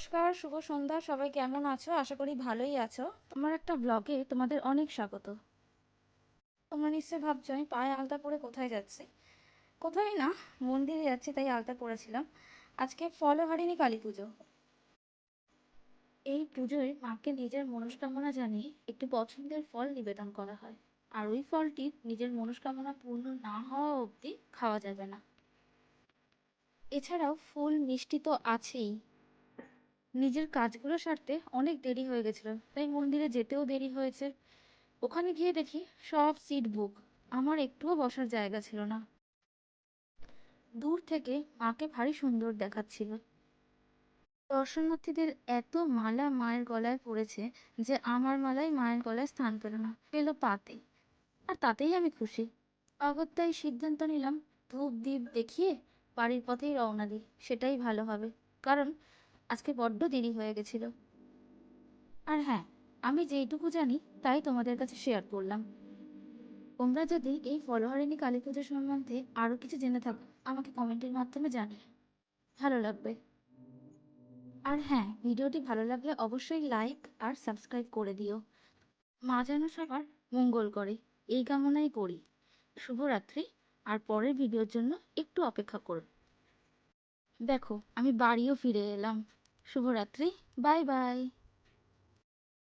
নমস্কার, শুভ সন্ধ্যা। সবাই কেমন আছো? আশা করি ভালোই আছো। আমার একটা ব্লগে তোমাদের অনেক স্বাগত। তোমরা নিশ্চয়ই ভাবছো আমি পায়ে আলতা পরে কোথায় যাচ্ছি। কোথায় না, মন্দিরে যাচ্ছি, তাই আলতা পরেছিলাম। আজকে ফলহারিণী কালী পুজো। এই পুজোয় মাকে নিজের মনস্কামনা জানিয়ে একটি পছন্দের ফল নিবেদন করা হয়। আর ওই ফলটি নিজের মনস্কামনা পূর্ণ না হওয়া অবধি খাওয়া যাবে না। এছাড়াও ফুল মিষ্টি তো আছেই। নিজের কাজগুলো সারতে অনেক দেরি হয়ে গেছিল, তাই মন্দিরে যেতেও দেরি হয়েছে। ওখানে গিয়ে দেখি সব সিট বুক। আমার একটুও বসার জায়গা ছিল না। দূর থেকে মাকে ভারী সুন্দর দেখাচ্ছিল। দর্শনার্থীদের এত মালা মায়ের গলায় পড়েছে যে আমার মালাই মায়ের গলায় স্থান পেল না, পেল পাতে। আর তাতেই আমি খুশি। অগত্যাই সিদ্ধান্ত নিলাম ধূপ দ্বীপ দেখিয়ে বাড়ির পথেই রওনা দিই, সেটাই ভালো হবে। কারণ আজকে বড্ড দেরি হয়ে গেছিল। আর হ্যাঁ, আমি যেইটুকু জানি তাই তোমাদের কাছে শেয়ার করলাম। তোমরা যদি এই ফলহারিণী কালী পুজো সম্বন্ধে আরো কিছু জেনে থাকো, আমাকে কমেন্টের মাধ্যমে জানিও, ভালো লাগবে। আর হ্যাঁ, ভিডিওটি ভালো লাগলে অবশ্যই লাইক আর সাবস্ক্রাইব করে দিও। মা যেন সবার মঙ্গল করে, এই কামনাই করি। শুভরাত্রি। আর পরের ভিডিওর জন্য একটু অপেক্ষা করো। দেখো, আমি বাড়িও ফিরে এলাম। শুভরাত্রি। Bye bye.